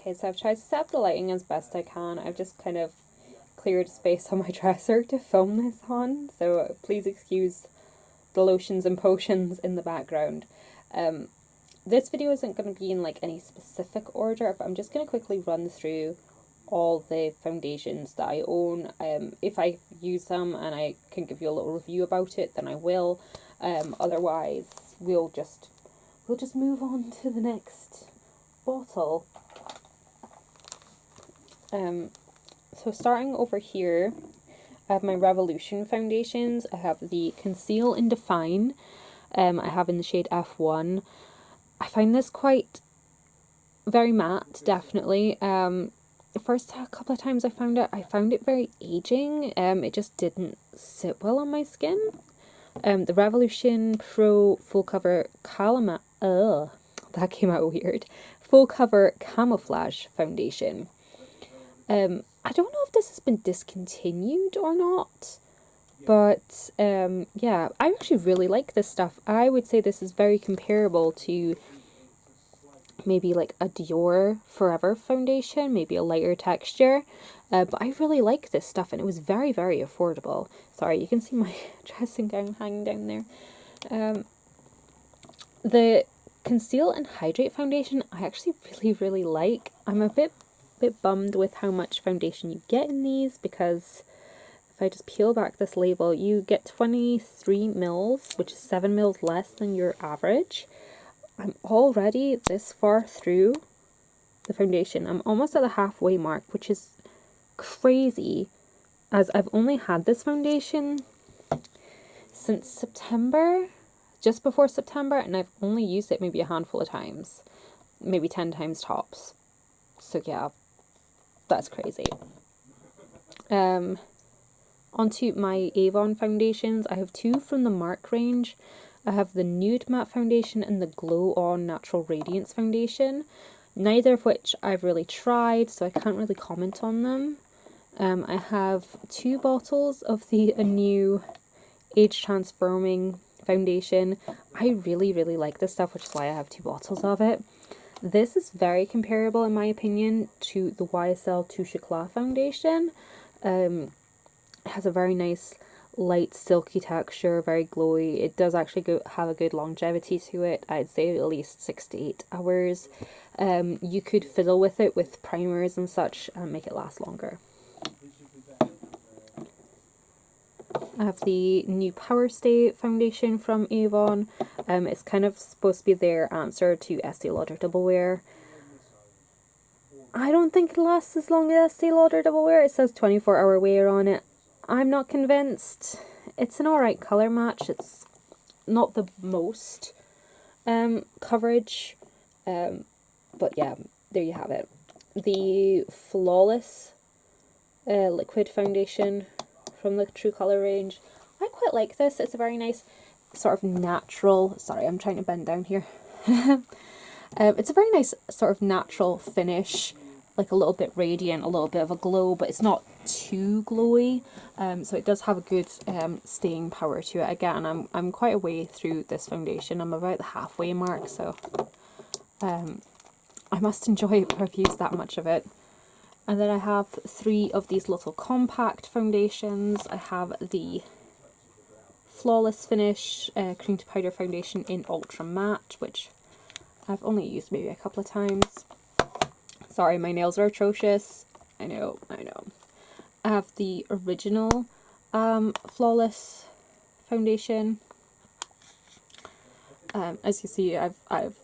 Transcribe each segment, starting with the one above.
Okay, so I've tried to set up the lighting as best I can. I've just kind of cleared space on my dresser to film this on, so please excuse the lotions and potions in the background. This video isn't going to be in like any specific order, but I'm just going to quickly run through all the foundations that I own. If I use them and I can give you a little review about it, then I will. Otherwise, we'll just move on to the next bottle. So starting over here, I have my Revolution foundations. I have the Conceal and Define. I have in the shade F1. I find this quite very matte, definitely. The first couple of times I found it very aging. It just didn't sit well on my skin. The Revolution Pro Full Cover that came out weird. Full Cover Camouflage Foundation. I don't know if this has been discontinued or not, but yeah, I actually really like this stuff. I would say this is very comparable to maybe like a Dior Forever foundation, maybe a lighter texture, but I really like this stuff, and it was very, very affordable. Sorry, you can see my dressing gown hanging down there. The Conceal and Hydrate foundation I actually really, really like. I'm a bit bummed with how much foundation you get in these, because if I just peel back this label, you get 23 mils, which is 7 mils less than your average. I'm already this far through the foundation. I'm almost at the halfway mark, which is crazy, as I've only had this foundation since September, just before September, and I've only used it maybe a handful of times, maybe 10 times tops. So yeah, that's crazy. Onto my Avon foundations. I have two from the MARC range. I have the Nude Matte Foundation and the Glow On Natural Radiance Foundation. Neither of which I've really tried, so I can't really comment on them. I have two bottles of the new Age Transforming Foundation. I really, really like this stuff, which is why I have two bottles of it. This is very comparable, in my opinion, to the YSL Touche Eclat foundation. It has a very nice light silky texture, very glowy. It does actually have a good longevity to it. I'd say at least 6 to 8 hours. You could fiddle with it with primers and such and make it last longer. I have the new Power Stay foundation from Avon. It's kind of supposed to be their answer to Estee Lauder Double Wear. I don't think it lasts as long as Estee Lauder Double Wear. It says 24-hour wear on it. I'm not convinced. It's an alright colour match. It's not the most coverage. But yeah, there you have it. The Flawless liquid foundation from the True Colour range. I quite like this. It's a very nice sort of natural, sorry, I'm trying to bend down here. It's a very nice sort of natural finish, like a little bit radiant, a little bit of a glow, but it's not too glowy. So it does have a good staying power to it. Again, I'm quite a way through this foundation. I'm about the halfway mark, so I must enjoy it if I've used that much of it. And then I have three of these little compact foundations. I have the Flawless Finish Cream to Powder Foundation in Ultra Matte, which I've only used maybe a couple of times. Sorry, my nails are atrocious. I know. I have the original Flawless Foundation. As you see, I've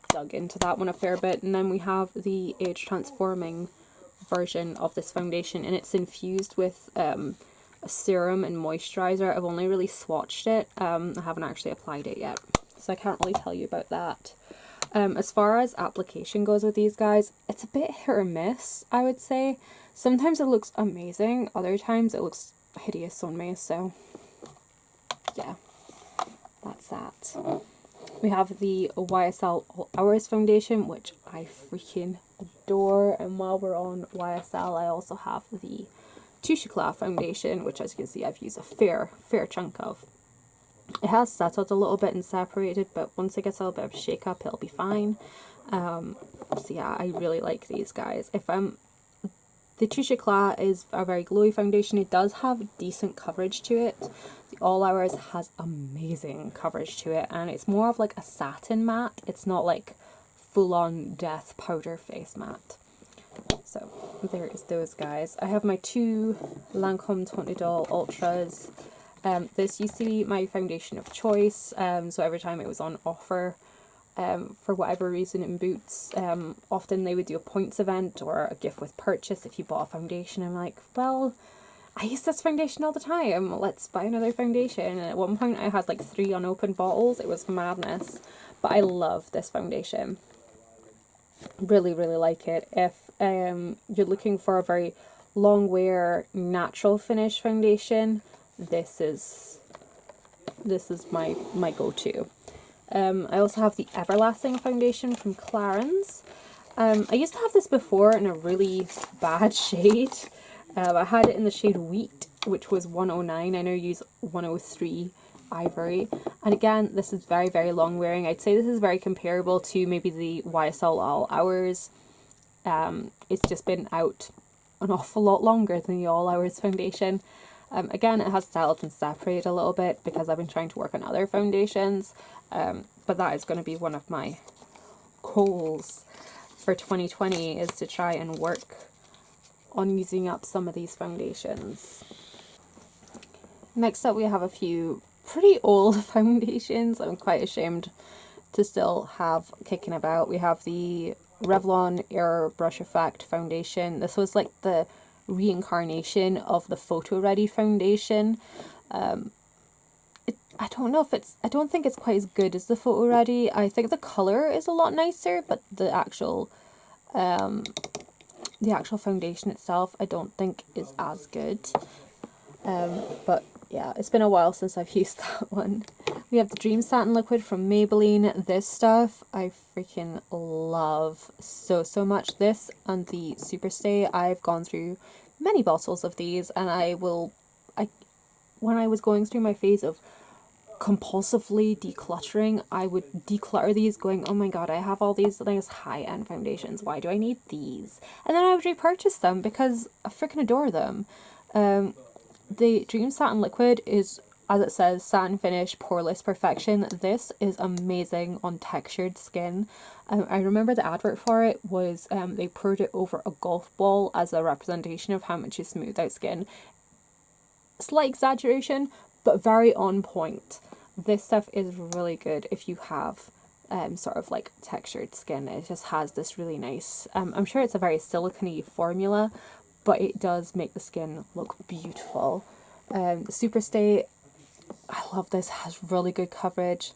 dug into that one a fair bit. And then we have the Age Transforming version of this foundation, and it's infused with a serum and moisturizer. I've only really swatched it. I haven't actually applied it yet, so I can't really tell you about that. As far as application goes with these guys, it's a bit hit or miss, I would say. Sometimes it looks amazing, other times it looks hideous on me, so yeah, that's that. We have the YSL All Hours foundation, which I freaking adore, and while we're on YSL, I also have the Touche Eclat foundation, which as you can see I've used a fair chunk of. It has settled a little bit and separated, but once it gets a little bit of a shake up, it'll be fine. So yeah, I really like these guys. The Touche Eclat is a very glowy foundation. It does have decent coverage to it. The All Hours has amazing coverage to it, and it's more of like a satin matte. It's not like full-on death powder face matte. So there is those guys. I have my two Lancome Teint Idole Ultras. This used to be my foundation of choice, so every time it was on offer, for whatever reason in Boots, often they would do a points event or a gift with purchase if you bought a foundation. I'm like, well, I use this foundation all the time, let's buy another foundation. And at one point I had like 3 unopened bottles. It was madness, but I love this foundation. Really, really like it. If you're looking for a very long wear natural finish foundation, this is my go-to. I also have the Everlasting foundation from Clarins. I used to have this before in a really bad shade. I had it in the shade Wheat, which was 109. I now use 103 Ivory. And again, this is very, very long wearing. I'd say this is very comparable to maybe the YSL All Hours. It's just been out an awful lot longer than the All Hours foundation. Again, it has styled and separated a little bit because I've been trying to work on other foundations. But that is going to be one of my goals for 2020, is to try and work on using up some of these foundations. Next up, we have a few pretty old foundations I'm quite ashamed to still have kicking about. We have the Revlon Airbrush Effect foundation. This was like the reincarnation of the Photo Ready foundation. I don't think it's quite as good as the Photo Ready. I think the color is a lot nicer, but the actual foundation itself I don't think is as good. But yeah, it's been a while since I've used that one. We have the Dream Satin Liquid from Maybelline. This stuff I freaking love so much. This and the Superstay. I've gone through many bottles of these, and when I was going through my phase of compulsively decluttering, I would declutter these going, oh my god, I have all these nice high-end foundations, why do I need these? And then I would repurchase them because I freaking adore them. The Dream Satin Liquid is, as it says, satin finish, poreless perfection. This is amazing on textured skin. I remember the advert for it was they poured it over a golf ball as a representation of how much you smooth out skin. Slight exaggeration, but very on point. This stuff is really good if you have sort of like textured skin. It just has this really nice, I'm sure it's a very silicone-y formula, but it does make the skin look beautiful. The Superstay, I love this, has really good coverage,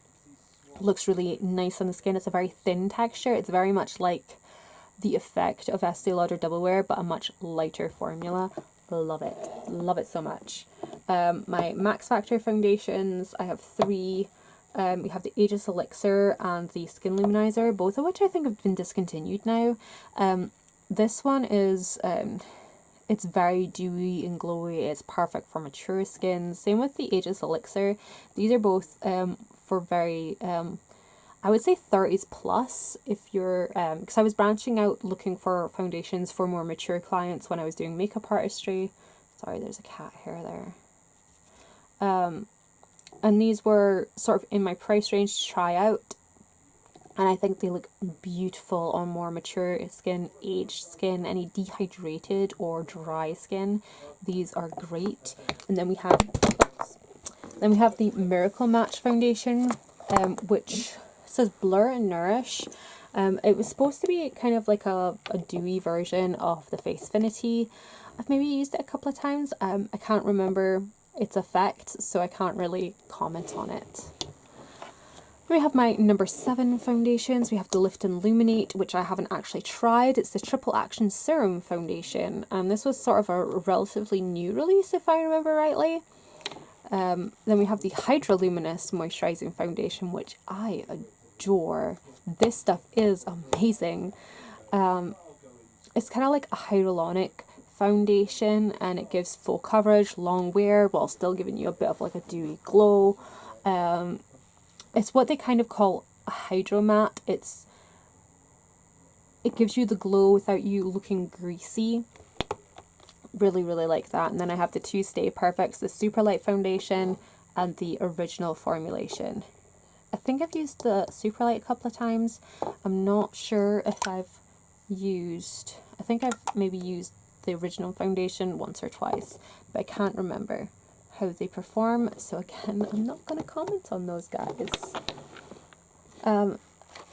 looks really nice on the skin. It's a very thin texture. It's very much like the Effect of Estee Lauder Double Wear, but a much lighter formula. Love it so much. My Max Factor foundations, I have 3. We have the Aegis Elixir and the Skin Luminizer, both of which I think have been discontinued now. This one is, it's very dewy and glowy. It's perfect for mature skin. Same with the Aegis Elixir. These are both for very, I would say 30s plus if you're, because I was branching out looking for foundations for more mature clients when I was doing makeup artistry. Sorry, there's a cat hair there. And these were sort of in my price range to try out. And I think they look beautiful on more mature skin, aged skin, any dehydrated or dry skin. These are great. And then we have the Miracle Match foundation, which says Blur and Nourish. It was supposed to be kind of like a dewy version of the Facefinity. I've maybe used it a couple of times. I can't remember its effect, so I can't really comment on it. We have my number 7 foundations. We have the Lift and Illuminate, which I haven't actually tried. It's the Triple Action Serum Foundation, and this was sort of a relatively new release, if I remember rightly. Then we have the Hydra Luminous Moisturizing Foundation, which I adore. This stuff is amazing. It's kind of like a hyaluronic foundation, and it gives full coverage, long wear, while still giving you a bit of like a dewy glow. It's what they kind of call a hydro matte. It it gives you the glow without you looking greasy. Really, really like that. And then I have the two Stay Perfects, the Super Light Foundation and the original formulation. I think I've used the Super Light a couple of times. I'm not sure if I've used, I think I've maybe used the original foundation once or twice, but I can't remember how they perform. So again, I'm not going to comment on those guys.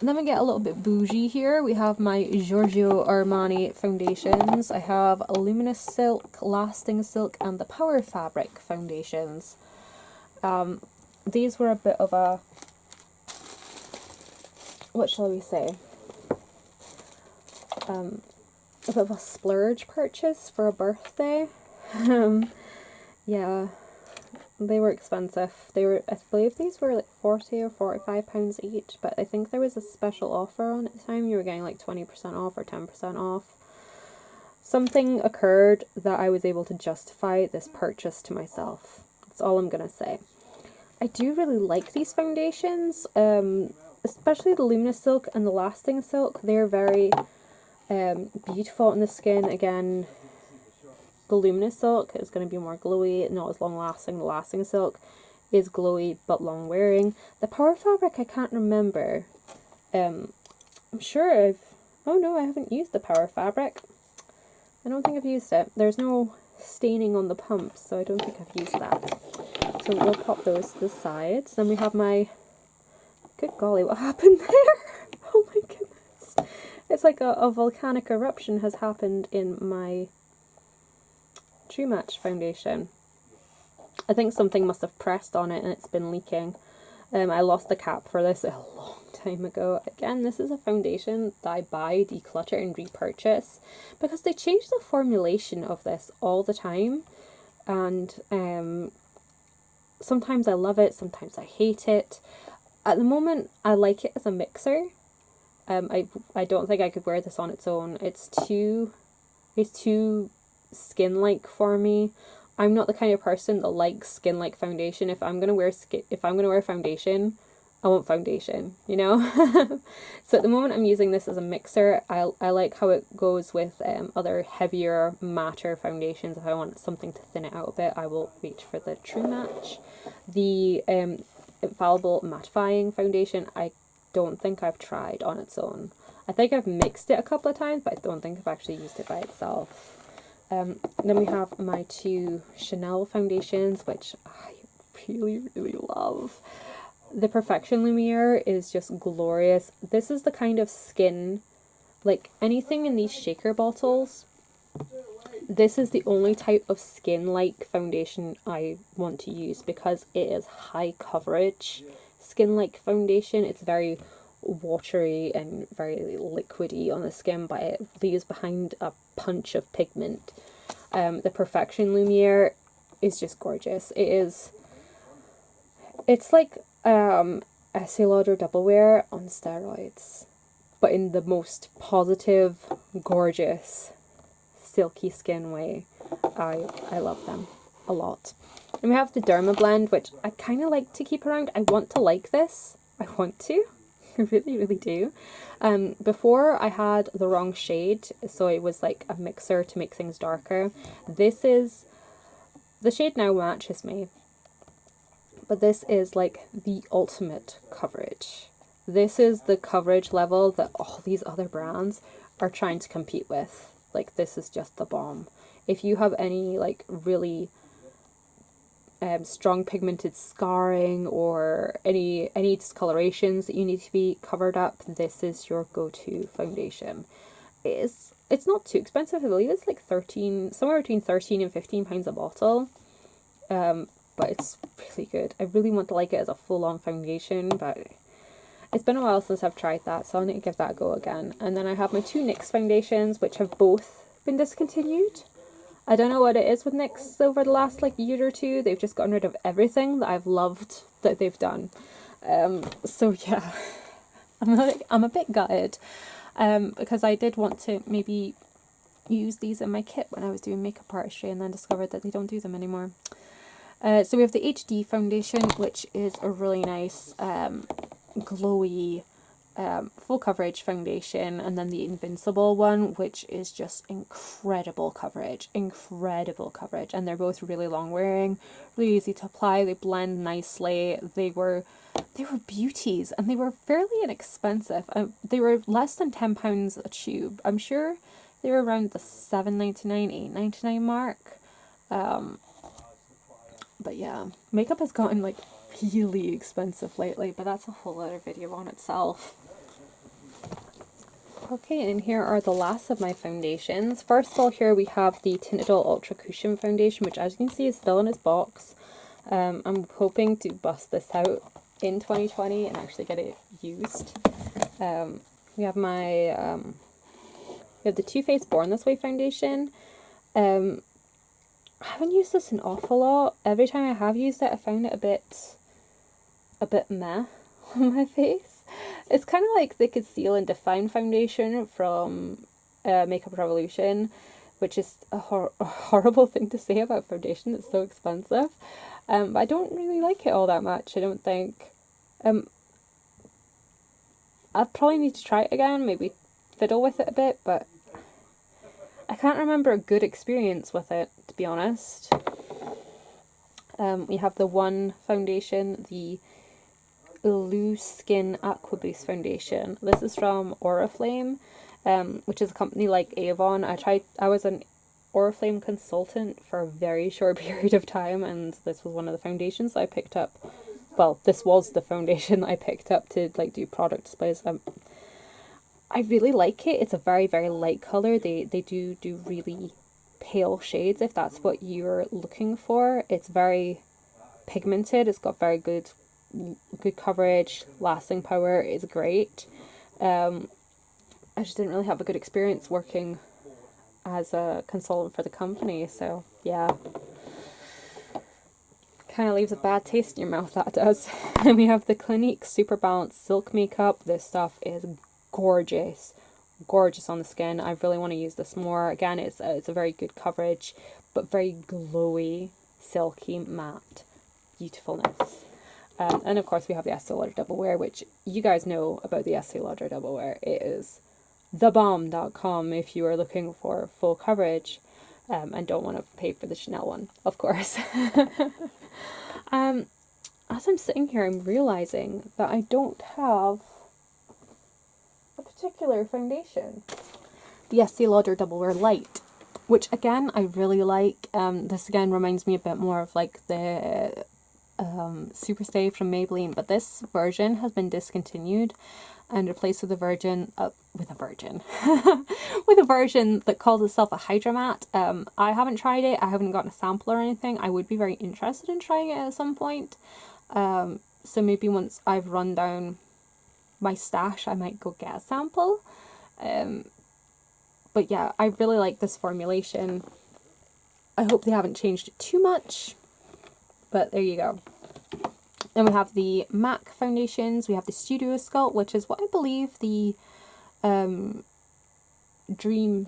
Then we get a little bit bougie here. We have my Giorgio Armani foundations. I have Luminous Silk, Lasting Silk, and the Power Fabric foundations. These were a bit of a, what shall we say? A bit of a splurge purchase for a birthday. Yeah, they were expensive. They were, I believe these were like 40 or 45 pounds each, but I think there was a special offer on at the time. You were getting like 20% off or 10% off. Something occurred that I was able to justify this purchase to myself. That's all I'm gonna say. I do really like these foundations, especially the Luminous Silk and the Lasting Silk. They're very beautiful on the skin. Again, the Luminous Silk is going to be more glowy, not as long lasting. The Lasting Silk is glowy but long wearing. The Power Fabric, I can't remember. I'm sure oh no, I haven't used the Power Fabric. I don't think I've used it. There's no staining on the pump, so I don't think I've used that. So we'll pop those to the sides. Then we have my, good golly, what happened there? Oh my goodness. It's like a volcanic eruption has happened in my True Match foundation. I think something must have pressed on it and it's been leaking. I lost the cap for this a long time ago. Again, this is a foundation that I buy, declutter and repurchase because they change the formulation of this all the time, and sometimes I love it, sometimes I hate it. At the moment I like it as a mixer. I don't think I could wear this on its own. It's too skin-like for me. I'm not the kind of person that likes skin-like foundation. If I'm gonna wear foundation, I want foundation, you know? So at the moment I'm using this as a mixer. I like how it goes with other heavier, matter foundations. If I want something to thin it out a bit, I will reach for the True Match. The Infallible Mattifying Foundation, I don't think I've tried on its own. I think I've mixed it a couple of times, but I don't think I've actually used it by itself. Then we have my two Chanel foundations, which I really, really love. The Perfection Lumiere is just glorious. This is the kind of skin, like anything in these shaker bottles, this is the only type of skin-like foundation I want to use because it is high coverage skin-like foundation. It's very watery and very liquidy on the skin, but it leaves behind a punch of pigment. The Perfection Lumiere is just gorgeous. It's like Estee Lauder Double Wear on steroids, but in the most positive, gorgeous, silky skin way. I love them a lot. And we have the Derma Blend, which I kind of like to keep around. I want to like this. I want to. I really, really do. Before I had the wrong shade, so it was like a mixer to make things darker. This is, the shade now matches me, but this is like the ultimate coverage. This is the coverage level that all these other brands are trying to compete with. Like, this is just the bomb. If you have any like really strong pigmented scarring or any discolorations that you need to be covered up, this is your go-to foundation. It's not too expensive. I believe it's like somewhere between 13 and 15 pounds a bottle, but it's really good. I really want to like it as a full-on foundation, but it's been a while since I've tried that, so I'll need to give that a go again. And then I have my two NYX foundations, which have both been discontinued. I don't know what it is with NYX over the last like year or two. They've just gotten rid of everything that I've loved that they've done. So yeah, I'm a bit gutted, because I did want to maybe use these in my kit when I was doing makeup artistry, and then discovered that they don't do them anymore. So we have the HD foundation, which is a really nice glowy full coverage foundation, and then the Invincible one, which is just incredible coverage, and they're both really long wearing, really easy to apply, they blend nicely, they were beauties, and they were fairly inexpensive. They were less than £10 a tube. I'm sure they were around the $7.99, $8.99 mark. But yeah, makeup has gotten like really expensive lately, but that's a whole other video on itself. Okay, and here are the last of my foundations. First of all, here we have the Tintadol Ultra Cushion Foundation, which as you can see is still in its box. I'm hoping to bust this out in 2020 and actually get it used. We have my we have the Too Faced Born This Way foundation. I haven't used this an awful lot. Every time I have used it, I found it a bit meh on my face. It's kind of like the Conceal and Define foundation from Makeup Revolution, which is a horrible thing to say about foundation. It's so expensive. But I don't really like it all that much, I don't think. I'll probably need to try it again, maybe fiddle with it a bit, but I can't remember a good experience with it, to be honest. We have the one foundation, the Loose Skin Aqua Boost foundation. This is from Oriflame, which is a company like Avon. I was an Oriflame consultant for a very short period of time, and this was one of the foundations I picked up. Well, this was the foundation I picked up to like do product displays. I really like it. It's a very, very light color. They do really pale shades if that's what you're looking for. It's very pigmented. It's got very good coverage. Lasting power is great. I just didn't really have a good experience working as a consultant for the company, so yeah. Kind of leaves a bad taste in your mouth, that does. And we have the Clinique Super Balanced Silk Makeup. This stuff is gorgeous on the skin. I really want to use this more. Again, it's a very good coverage, but very glowy, silky, matte beautifulness. And of course we have the Estee Lauder Double Wear, which you guys know about the Estee Lauder Double Wear. It is thebomb.com if you are looking for full coverage and don't want to pay for the Chanel one, of course. As I'm sitting here, I'm realizing that I don't have a particular foundation. The Estee Lauder Double Wear Light, which again I really like. This again reminds me a bit more of like the Superstay from Maybelline, but this version has been discontinued and replaced with a version with a version that calls itself a Hydra Matte. I haven't tried it. I haven't gotten a sample or anything. I would be very interested in trying it at some point. So maybe once I've run down my stash, I might go get a sample. But yeah, I really like this formulation. I hope they haven't changed it too much, but there you go. Then we have the MAC foundations. We have the Studio Sculpt, which is what I believe the Dream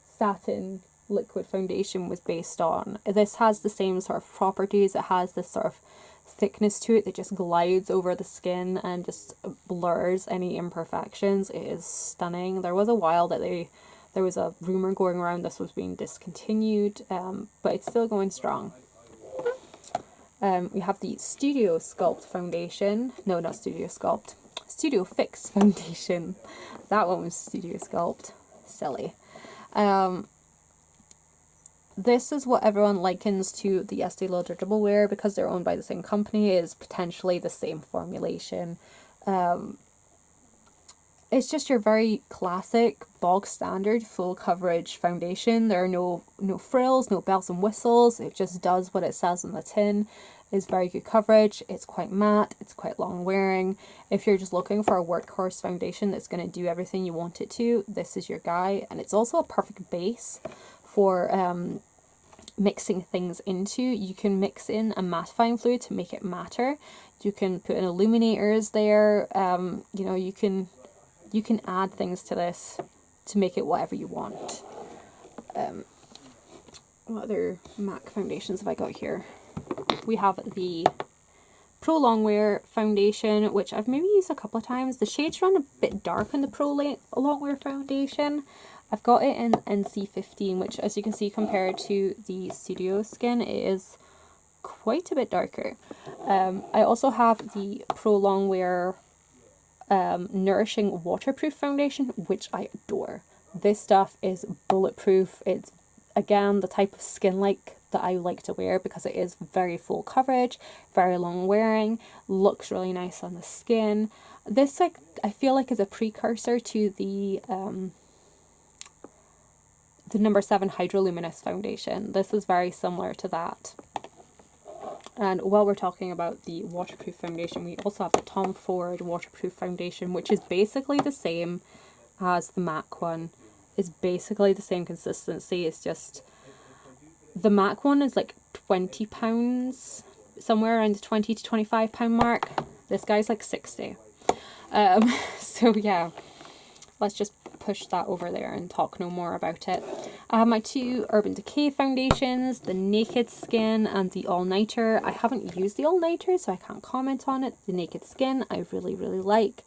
Satin liquid foundation was based on. This has the same sort of properties. It has this sort of thickness to it that just glides over the skin and just blurs any imperfections. It is stunning. There was a while that there was a rumor going around this was being discontinued, but it's still going strong. We have the Studio Sculpt foundation. No, not Studio Sculpt. Studio Fix foundation. That one was Studio Sculpt. Silly. This is what everyone likens to the Estee Lauder Double Wear because they're owned by the same company. It is potentially the same formulation. It's just your very classic, bog standard, full coverage foundation. There are no frills, no bells and whistles. It just does what it says on the tin. It's very good coverage. It's quite matte. It's quite long wearing. If you're just looking for a workhorse foundation that's going to do everything you want it to, this is your guy. And it's also a perfect base for mixing things into. You can mix in a mattifying fluid to make it matter. You can put in illuminators there. You know, you can add things to this to make it whatever you want. What other MAC foundations have I got here? We have the Pro Longwear foundation, which I've maybe used a couple of times. The shades run a bit dark on the Pro Longwear foundation. I've got it in NC15, which as you can see compared to the Studio Skin, it is quite a bit darker. I also have the Pro Longwear Nourishing Waterproof Foundation, which I adore. This stuff is bulletproof. It's, again, the type of skin that I like to wear because it is very full coverage, very long wearing, looks really nice on the skin. This, like, I feel like is a precursor to the number 7 Hydroluminous foundation. This is very similar to that. And while we're talking about the waterproof foundation, we also have the Tom Ford waterproof foundation, which is basically the same as the MAC one. It's basically the same consistency. It's just the MAC one is like £20, somewhere around the £20 to £25 mark. This guy's like 60. So yeah, let's just push that over there and talk no more about it. I have my 2 Urban Decay foundations, the Naked Skin and the All Nighter. I haven't used the All Nighter, so I can't comment on it. The Naked Skin I really like.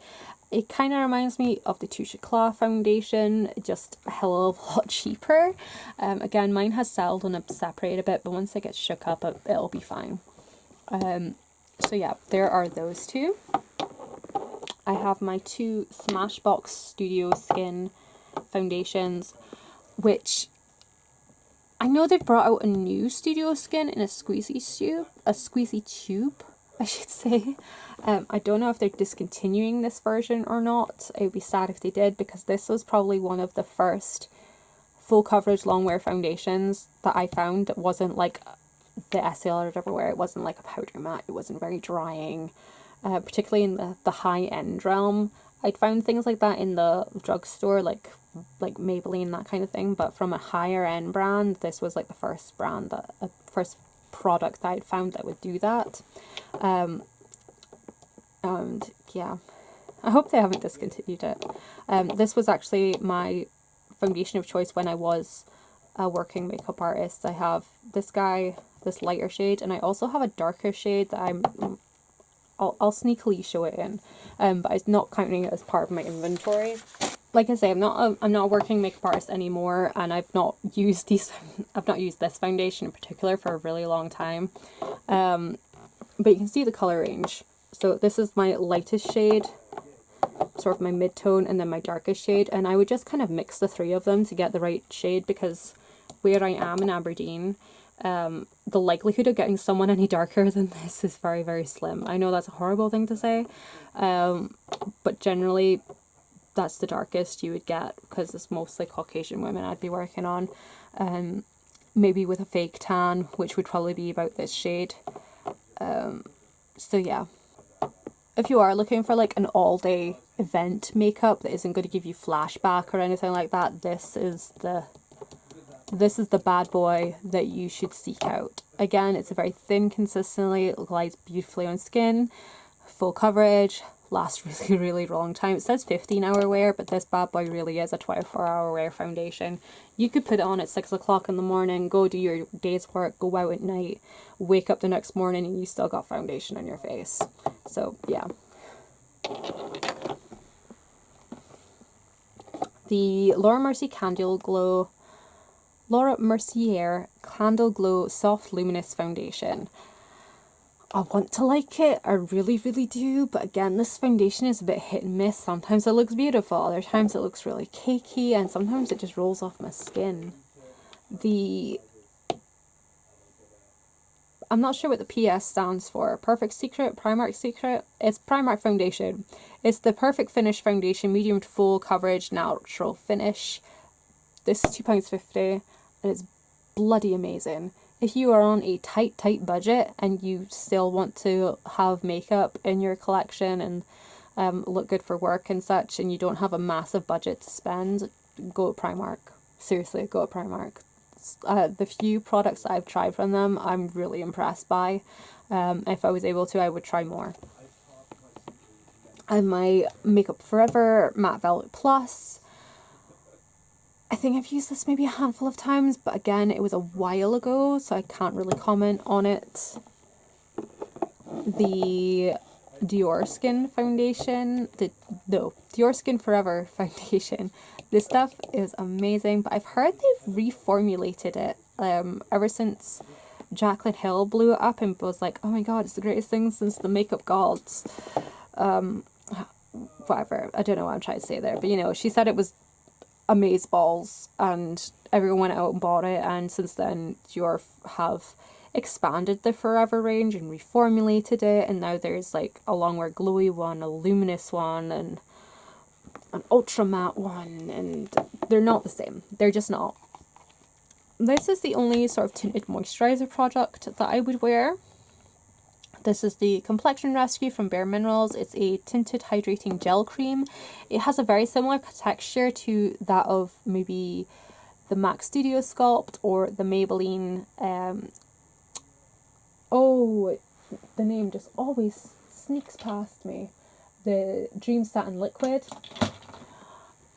It kind of reminds me of the Touche Eclat foundation, just a hell of a lot cheaper. Again, mine has settled and separated a bit, but once it gets shook up, it'll be fine. So yeah, there are those 2. I have my 2 Smashbox Studio Skin foundations, which I know they've brought out a new Studio Skin in a squeezy tube, I should say. I don't know if they're discontinuing this version or not. It would be sad if they did, because this was probably one of the first full coverage long wear foundations that I found that wasn't like the SL or whatever. It wasn't like a powder matte. It wasn't very drying. Particularly in the high-end realm. I'd found things like that in the drugstore, like Maybelline, that kind of thing, but from a higher-end brand, this was like the first product that I'd found that would do that. And yeah, I hope they haven't discontinued it. This was actually my foundation of choice when I was a working makeup artist. I have this lighter shade, and I also have a darker shade that I'll sneakily show it in, but it's not counting it as part of my inventory. Like I say, I'm not a working makeup artist anymore, and I've not used this foundation in particular for a really long time. But you can see the color range. So this is my lightest shade, sort of my mid-tone, and then my darkest shade, and I would just kind of mix the 3 of them to get the right shade, because where I am in Aberdeen, the likelihood of getting someone any darker than this is very, very slim. I know that's a horrible thing to say, but generally that's the darkest you would get, because it's mostly Caucasian women I'd be working on. Maybe with a fake tan, which would probably be about this shade. So yeah, if you are looking for like an all-day event makeup that isn't going to give you flashback or anything like that, this is the bad boy that you should seek out. Again, it's a very thin consistently, it glides beautifully on skin, full coverage, lasts really, really long time. It says 15-hour wear, but this bad boy really is a 24-hour wear foundation. You could put it on at 6 o'clock in the morning, go do your day's work, go out at night, wake up the next morning, and you still got foundation on your face. So, yeah. The Laura Mercier Candle Glow Soft Luminous Foundation. I want to like it, I really, really do, but again, this foundation is a bit hit and miss. Sometimes it looks beautiful, other times it looks really cakey, and sometimes it just rolls off my skin. I'm not sure what the PS stands for. Perfect Secret? Primark Secret? It's Primark Foundation. It's the Perfect Finish Foundation, medium to full coverage, natural finish. This is £2.50, and it's bloody amazing. If you are on a tight budget and you still want to have makeup in your collection and look good for work and such, and you don't have a massive budget to spend, go to Primark. Seriously, go to Primark. The few products I've tried from them, I'm really impressed by. If I was able to, I would try more. And my Makeup Forever Matte Velvet Plus. I think I've used this maybe a handful of times, but again, it was a while ago, so I can't really comment on it. the Dior Skin foundation. Dior Skin Forever foundation. This stuff is amazing, but I've heard they've reformulated it ever since Jaclyn Hill blew it up and was like, oh my god, it's the greatest thing since the makeup gods. Whatever, I don't know what I'm trying to say there, but you know, she said it was amazeballs and everyone went out and bought it, and since then Dior have expanded the Forever range and reformulated it, and now there's like a longwear glowy one, a luminous one, and an ultra matte one, and they're not the same. They're just not. This is the only sort of tinted moisturizer product that I would wear. This is the Complexion Rescue from Bare Minerals. It's a tinted hydrating gel cream. It has a very similar texture to that of maybe the MAC Studio Sculpt or the Maybelline. Oh, the name just always sneaks past me. The Dream Satin Liquid.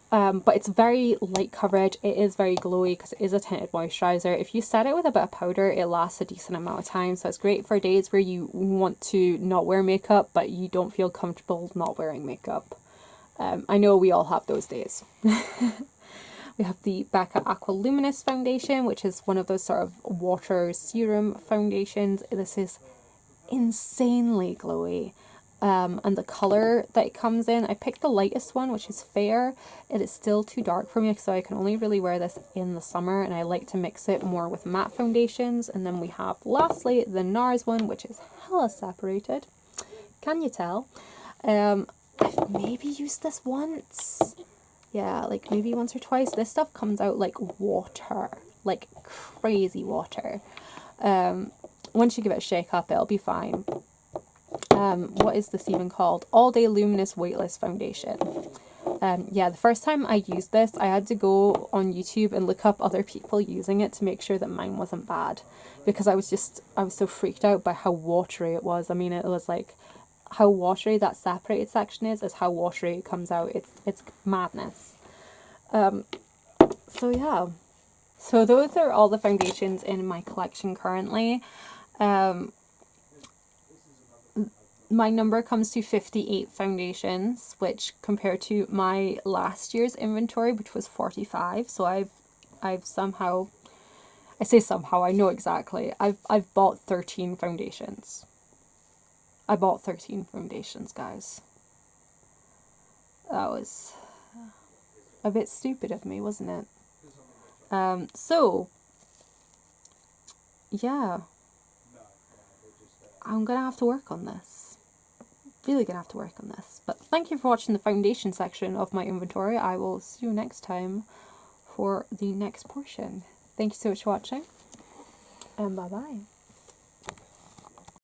But it's very light coverage. It is very glowy because it is a tinted moisturizer. If you set it with a bit of powder, it lasts a decent amount of time. So it's great for days where you want to not wear makeup, but you don't feel comfortable not wearing makeup. I know we all have those days. We have the Becca Aqua Luminous foundation, which is one of those sort of water serum foundations. This is insanely glowy. And the colour that it comes in, I picked the lightest one, which is Fair. It is still too dark for me, so I can only really wear this in the summer, and I like to mix it more with matte foundations. And then we have, lastly, the NARS one, which is hella separated. Can you tell? I've maybe used this once. Yeah, like maybe once or twice. This stuff comes out like water, like crazy water. Once you give it a shake up, it'll be fine. What is this even called? All Day Luminous Weightless Foundation. Yeah, the first time I used this, I had to go on YouTube and look up other people using it to make sure that mine wasn't bad, because I was so freaked out by how watery it was. I mean, it was like how watery that separated section is how watery it comes out. It's madness. So yeah. So those are all the foundations in my collection currently. My number comes to 58 foundations, which compared to my last year's inventory, which was 45. So I've somehow, I say somehow, I know exactly. I've bought 13 foundations. I bought 13 foundations, guys. That was a bit stupid of me, wasn't it? So yeah, I'm gonna have to work on this. Really gonna have to work on this. But thank you for watching the foundation section of my inventory. I will see you next time for the next portion. Thank you so much for watching, and bye bye.